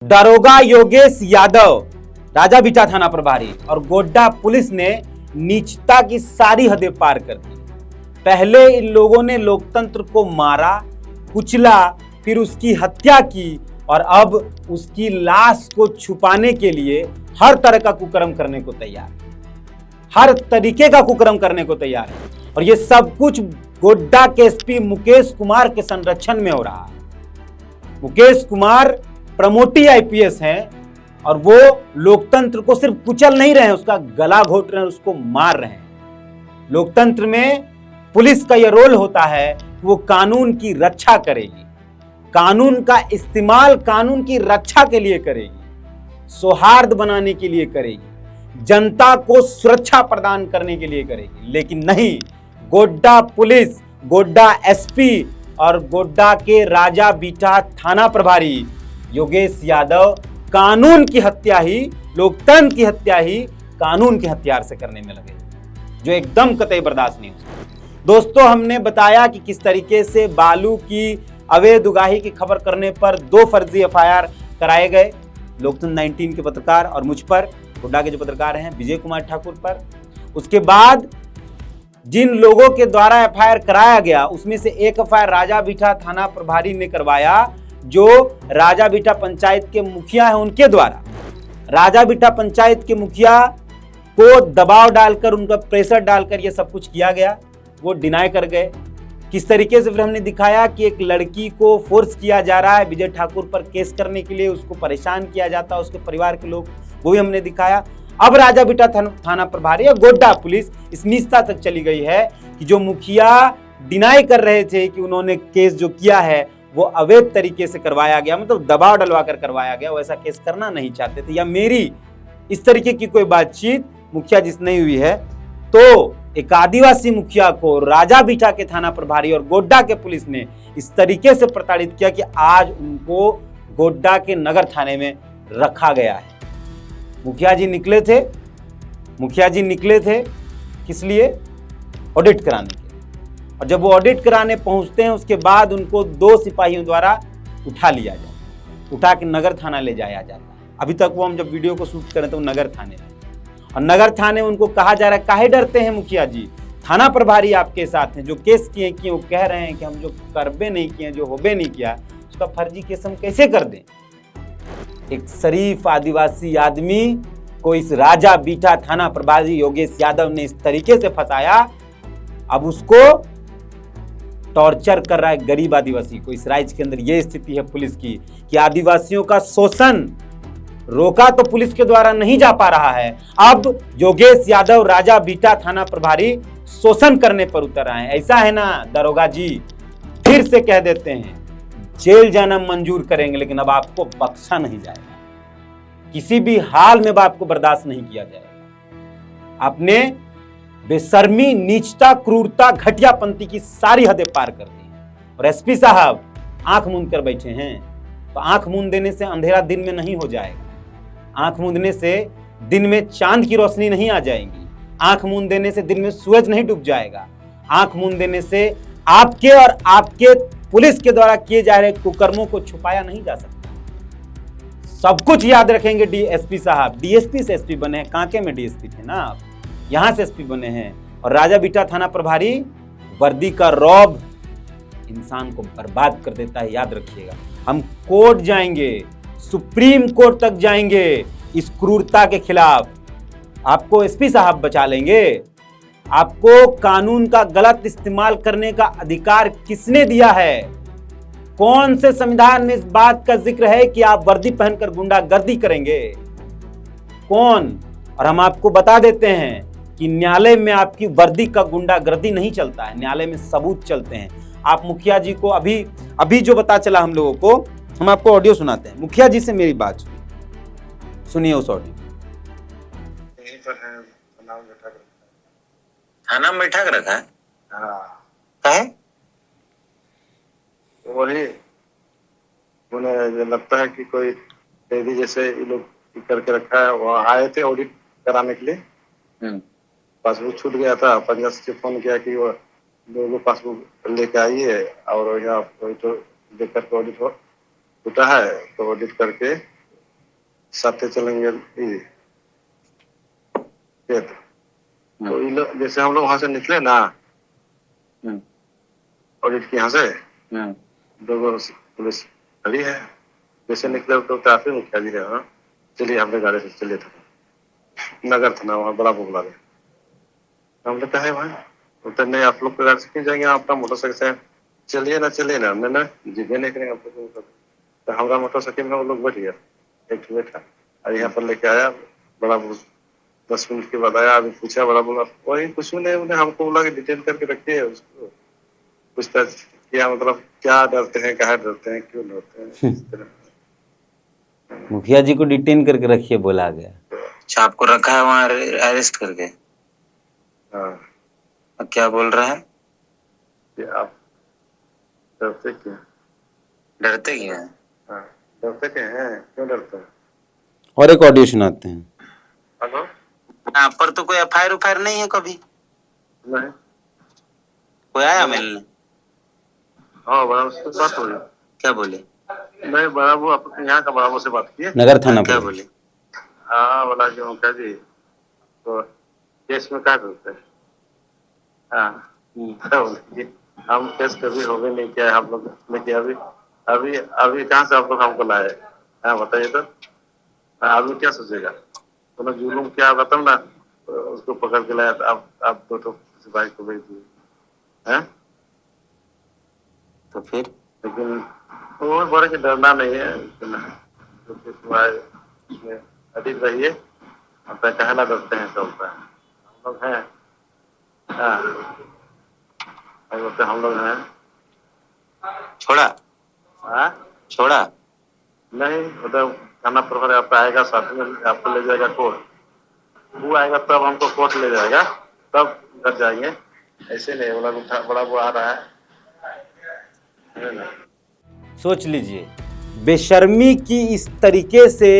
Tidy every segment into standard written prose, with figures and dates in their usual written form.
दरोगा योगेश यादव राजा बीटा थाना प्रभारी और गोड्डा पुलिस ने नीचता की सारी हदें पार कर दी। पहले इन लोगों ने लोकतंत्र को मारा, कुचला, फिर उसकी हत्या की और अब उसकी लाश को छुपाने के लिए हर तरह का कुकर्म करने को तैयार, हर तरीके का कुकर्म करने को तैयार है। और ये सब कुछ गोड्डा के एसपी मुकेश कुमार के संरक्षण में हो रहा है। मुकेश कुमार प्रमोटी आईपीएस हैं और वो लोकतंत्र को सिर्फ कुचल नहीं रहे हैं, उसका गला घोट रहे हैं, उसको मार रहे हैं। लोकतंत्र में पुलिस का यह रोल होता है कि वो कानून की रक्षा करेगी, कानून का इस्तेमाल कानून की रक्षा के लिए करेगी, सौहार्द बनाने के लिए करेगी, जनता को सुरक्षा प्रदान करने के लिए करेगी। लेकिन नहीं, गोड्डा पुलिस, गोड्डा एसपी और गोड्डा के राजा बीटा थाना प्रभारी योगेश यादव कानून की हत्या ही, लोकतंत्र की हत्या ही कानून के हथियार से करने में लगे, जो एकदम कतई बर्दाश्त नहीं हो सकता। दोस्तों, हमने बताया कि किस तरीके से बालू की अवैध उगाही की खबर करने पर 2 फर्जी एफआईआर कराए गए, लोकतंत्र 19 के पत्रकार और मुझ पर, गोड्डा के जो पत्रकार हैं विजय कुमार ठाकुर पर। उसके बाद जिन लोगों के द्वारा एफआईआर कराया गया उसमें से एक एफआईआर राजा बीटा थाना प्रभारी ने करवाया, जो राजा बीटा पंचायत के मुखिया हैं उनके द्वारा। राजा बीटा पंचायत के मुखिया को दबाव डालकर, उनका प्रेशर डालकर यह सब कुछ किया गया, वो डिनाई कर गए। किस तरीके से फिर हमने दिखाया कि एक लड़की को फोर्स किया जा रहा है विजय ठाकुर पर केस करने के लिए, उसको परेशान किया जाता है, उसके परिवार के लोग, वो भी हमने दिखाया। अब राजा बीटा थाना प्रभारी और गोड्डा पुलिस इस नीचता तक चली गई है कि जो मुखिया डिनाई कर रहे थे कि उन्होंने केस जो किया है वो अवैध तरीके से करवाया गया, मतलब दबाव डलवा कर करवाया गया, वैसा केस करना नहीं चाहते थे, या मेरी इस तरीके की कोई बातचीत मुखिया जी से नहीं हुई है, तो एक आदिवासी मुखिया को राजा बीटा के थाना प्रभारी और गोड्डा के पुलिस ने इस तरीके से प्रताड़ित किया कि आज उनको गोड्डा के नगर थाने में रखा गया है। मुखिया जी निकले थे किस लिए? ऑडिट कराने के। और जब वो ऑडिट कराने पहुंचते हैं उसके बाद उनको 2 सिपाहियों द्वारा उठा लिया जाता है, उठा के नगर थाना ले जाया जाता है। अभी तक वो हम जब वीडियो को शूट करें तो वो नगर थाने में, और नगर थाने उनको कहा जा रहा है, काहे डरते हैं मुखिया जी, थाना प्रभारी आपके साथ हैं, जो केस किए वो कह रहे हैं कि हम जो करबे नहीं किए, जो होबे नहीं किया, उसका फर्जी केस हम कैसे कर दें। एक शरीफ आदिवासी आदमी को इस राजा बीटा थाना प्रभारी योगेश यादव ने इस तरीके से फंसाया, अब उसको टॉर्चर कर रहा है गरीब आदिवासी को। इस राज्य के अंदर यह स्थिति है पुलिस की कि आदिवासियों का शोषण रोका तो पुलिस के द्वारा नहीं जा पा रहा है, अब योगेश यादव राजा बीटा थाना प्रभारी शोषण करने पर उतर आए हैं। ऐसा है ना दरोगा जी, फिर से कह देते हैं, जेल जाना मंजूर करेंगे लेकिन अब आपको बख्शा नहीं जाएगा, किसी भी हाल में आपको बर्दाश्त नहीं किया जाएगा। आपने बेशर्मी, नीचता, क्रूरता, घटियापंथी की सारी हदें पार कर दी और एसपी साहब आंख मूंद कर बैठे हैं। तो आंख मूंद देने से अंधेरा दिन में नहीं हो जाएगा, आंख मूंदने से दिन में चांद की रोशनी नहीं आ जाएगी, आंख मूंद देने से दिन में सूरज नहीं डूब जाएगा, आंख मूंद देने से आपके और आपके पुलिस के द्वारा किए जा रहे कुकर्मों को छुपाया नहीं जा सकता। सब कुछ याद रखेंगे डीएसपी साहब, डीएसपी से एसपी बने हैं, कांके में डीएसपी थे ना आप, यहां से एसपी बने हैं। और राजा बीटा थाना प्रभारी, वर्दी का रौब इंसान को बर्बाद कर देता है, याद रखिएगा। हम कोर्ट जाएंगे, सुप्रीम कोर्ट तक जाएंगे इस क्रूरता के खिलाफ, आपको एसपी साहब बचा लेंगे। आपको कानून का गलत इस्तेमाल करने का अधिकार किसने दिया है? कौन से संविधान में इस बात का जिक्र है कि आप वर्दी पहनकर गुंडागर्दी करेंगे? कौन? और हम आपको बता देते हैं कि न्यायालय में आपकी वर्दी का गुंडागर्दी नहीं चलता है, न्यायालय में सबूत चलते हैं। आप मुखिया जी को अभी जो पता चला हम लोगों को, हम आपको ऑडियो सुनाते हैं। मुखिया जी से मेरी बात सुनिए उस ऑडियो। यहीं पर है, नाम बैठा कर थाना में बैठा कर रखा है। हाँ, काहे? वही उन्हें लगता है कि कोई कैदी जैसे ये लोग करके रखा है। वहाँ आए थे ऑडिट कराने के लिए, पासबुक छूट गया था, पंजाब से फोन किया कि वो लोगों पासबुक लेके आइए और यहाँ तो देख करके ऑडिट छूटा है, तो ऑडिट करके साथे चलेंगे ये खेत। तो इन लोग जैसे हम लोग वहां से निकले ना ऑडिट के यहाँ से, दो पुलिस खड़ी है, जैसे निकले तो ट्रैफिक मुखिया जी रहे, चलिए हमने गाड़ी से चलिए था नगर थाना, वहाँ बड़ा बुला रहे। हमने कहा है भाई तो नहीं आप लोग गाड़ी से क्यों जाएंगे, अपना मोटरसाइकिल से चलिए ना, हमने ना जिगे नहीं करेंगे आप लोग। तो हमारा मोटरसाइकिल में वो लोग बैठ गया, एक बैठा और यहाँ पर लेके आया, बड़ा 10 मिनट के बाद आया, अभी पूछा, बड़ा बोला वही कुछ नहीं, उन्हें हमको बोला कि डिटेन करके रखिए उसको, पूछताछ किया, मतलब क्या डरते हैं, कहाँ डरते हैं, क्यों डरते हैं। मुखिया जी को डिटेन करके रखिए बोला गया। अच्छा, आपको रखा है वहाँ अरेस्ट करके? हाँ। क्या बोल रहा है कि आप डरते क्यों? डरते क्यों हैं? हाँ, डरते क्यों हैं, क्यों डरते हैं? और एक ऑडियो सुनाते हैं। हेलो, यहाँ पर तो कोई एफआईआर उफायर नहीं है कभी? नहीं। कोई आया मिलने? हाँ, बराबर से बात हो रही। क्या बोले? नहीं, बराबर अपने यहाँ का बराबर से बात किए। नगर थाना क्या पर बोले? हाँ, बोला कि मुखिया जी तो केस में क्या करते हैं? हाँ, तो बोले कि हम केस कभी हो गए नहीं किया हम लोग, लेकिन अभी कहाँ से आप लोग हमको लाए? हाँ बताइए तो। हाँ, आदमी क्या सोचेगा, तो जुलूम क्या बताओ ना, उसको पकड़ के लाया, आप दो सिपाही को भेज दिए हैं। तो फिर लेकिन वो बड़े के डरना नहीं है, उसमें अधिक रहिए, अपना कहना डरते हैं चलता है, हम लोग हैं। हाँ, हम लोग हैं। छोड़ा? हाँ, छोड़ा नहीं मतलब थाना प्रभारी आप आएगा, साथ में आपको ले जाएगा कोर्ट, वो आएगा तब हमको कोर्ट ले जाएगा, तब घर जाएंगे, ऐसे नहीं बोला बड़ा वो आ रहा है ना। सोच लीजिए, बेशर्मी की इस तरीके से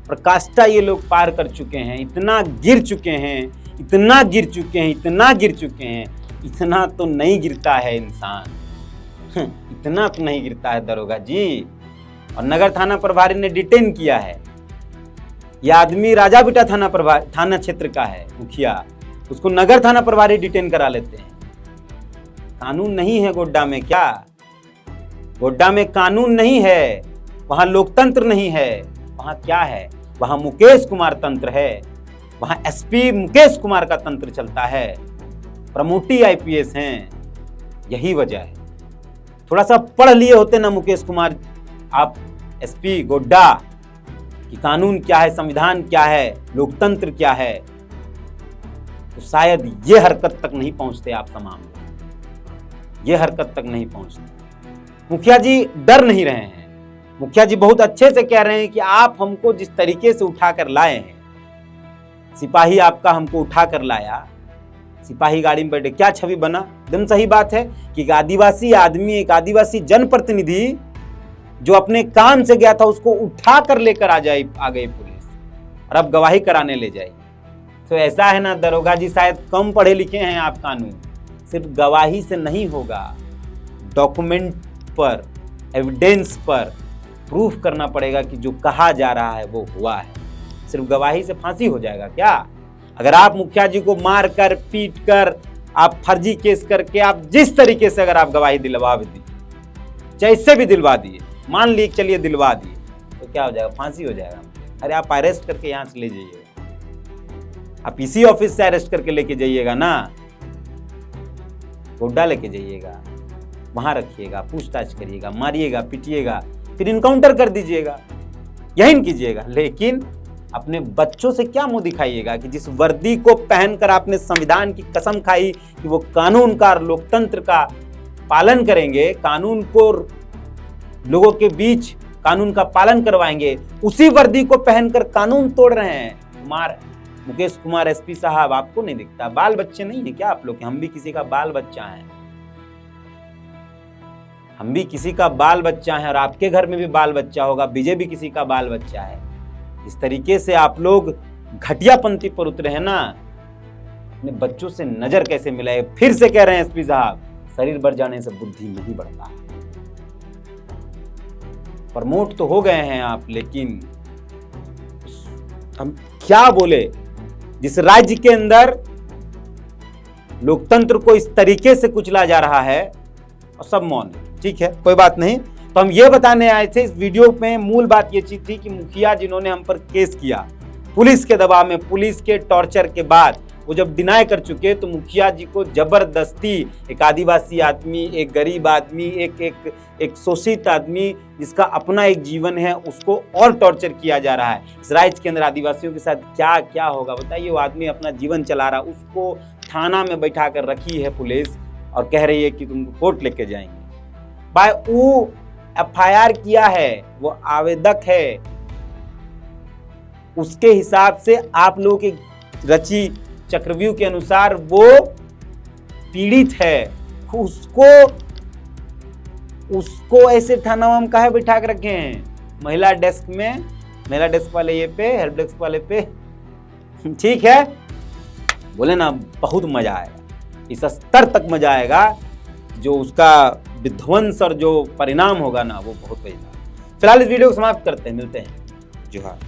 प्रकाष्ठा ये लोग पार कर चुके हैं, इतना गिर चुके हैं, इतना गिर चुके हैं, इतना गिर चुके हैं, इतना तो नहीं गिरता है इंसान, इतना तो नहीं गिरता है दरोगा जी। और नगर थाना प्रभारी ने डिटेन किया है, यह आदमी राजा बिटा थाना क्षेत्र का है मुखिया, उसको नगर थाना प्रभारी डिटेन करा लेते हैं। कानून नहीं है गोड्डा में क्या? गोड्डा में कानून नहीं है, वहां लोकतंत्र नहीं है, वहां क्या है? वहां मुकेश कुमार तंत्र है, वहां एसपी मुकेश कुमार का तंत्र चलता है, प्रमोटी आईपीएस हैं, यही वजह है। थोड़ा सा पढ़ लिए होते ना मुकेश कुमार आप एसपी गोड्डा कि कानून क्या है, संविधान क्या है, लोकतंत्र क्या है, तो शायद ये हरकत तक नहीं पहुंचते आप तमाम, ये हरकत तक नहीं पहुंचते। मुखिया जी डर नहीं रहे हैं, मुखिया जी बहुत अच्छे से कह रहे हैं कि आप हमको जिस तरीके से उठाकर लाए हैं, सिपाही आपका हमको उठाकर लाया, सिपाही गाड़ी में बैठे, क्या छवि बना। एकदम सही बात है कि एक आदिवासी आदमी, एक आदिवासी जनप्रतिनिधि जो अपने काम से गया था, उसको उठा कर लेकर आ गई पुलिस और अब गवाही कराने ले जाएगी। तो ऐसा है ना दरोगा जी, शायद कम पढ़े लिखे हैं आप, कानून सिर्फ गवाही से नहीं होगा, डॉक्यूमेंट पर, एविडेंस पर प्रूफ करना पड़ेगा कि जो कहा जा रहा है वो हुआ है। सिर्फ गवाही से फांसी हो जाएगा क्या? अगर आप मुखिया जी को मार कर, पीट कर, आप फर्जी केस करके, आप जिस तरीके से अगर आप गवाही दिलवा दी, जैसे भी दिलवा दिए, मान ली चलिए दिलवा दिए, तो क्या हो जाएगा? फांसी हो जाएगा। अरे आप अरेस्ट करके यहां से ले जाइएगा, आप इसी ऑफिस से अरेस्ट करके लेके जाइएगा ना, गोड्डा लेके जाइएगा, वहां रखिएगा, पूछताछ करिएगा, मारिएगा, पिटिएगा, फिर इनकाउंटर कर दीजिएगा, यही कीजिएगा। लेकिन अपने बच्चों से क्या मुंह दिखाइएगा कि जिस वर्दी को पहनकर आपने संविधान की कसम खाई कि वो कानून का, लोकतंत्र का पालन करेंगे, कानून को लोगों के बीच कानून का पालन करवाएंगे, उसी वर्दी को पहनकर कानून तोड़ रहे हैं। मुकेश कुमार एसपी साहब, आपको नहीं दिखता? बाल बच्चे नहीं है क्या आप लोग? हम भी किसी का बाल बच्चा है, हम भी किसी का बाल बच्चा है, और आपके घर में भी बाल बच्चा होगा, विजय भी किसी का बाल बच्चा है। इस तरीके से आप लोग घटियापंथी पर उतरे हैं ना, अपने बच्चों से नजर कैसे मिलाए? फिर से कह रहे हैं एसपी साहब, शरीर बढ़ जाने से बुद्धि नहीं बढ़ता। प्रमोट तो हो गए हैं आप, लेकिन हम क्या बोले, जिस राज्य के अंदर लोकतंत्र को इस तरीके से कुचला जा रहा है और सब मौन है। ठीक है, कोई बात नहीं। तो हम ये बताने आए थे, इस वीडियो में मूल बात ये चीज थी कि मुखिया जिन्होंने हम पर केस किया, पुलिस के दबाव में, पुलिस के टॉर्चर के बाद वो जब डिनाई कर चुके, तो मुखिया जी को जबरदस्ती एक आदिवासी आदमी, एक गरीब आदमी, एक शोषित आदमी जिसका अपना एक जीवन है, उसको और टॉर्चर किया जा रहा है। इस राज्य के अंदर आदिवासियों के साथ क्या क्या होगा बताइए। वो आदमी अपना जीवन चला रहा, उसको थाना में बैठा कर रखी है पुलिस और कह रही है कि तुमको कोर्ट लेके जाएंगे। भाई वो FIR किया है, वो आवेदक है, उसके हिसाब से आप लोगों की रची चक्रव्यूह के अनुसार वो पीड़ित है, उसको ऐसे थाना में काहे बिठा के रखे हैं? महिला डेस्क में, महिला डेस्क वाले ये पे, हेल्प डेस्क वाले पे। ठीक है, बोले ना बहुत मजा आएगा, इस स्तर तक मजा आएगा, जो उसका विध्वंस और जो परिणाम होगा ना वो बहुत बड़ा। फिलहाल इस वीडियो को समाप्त करते हैं, मिलते हैं। जी हाँ।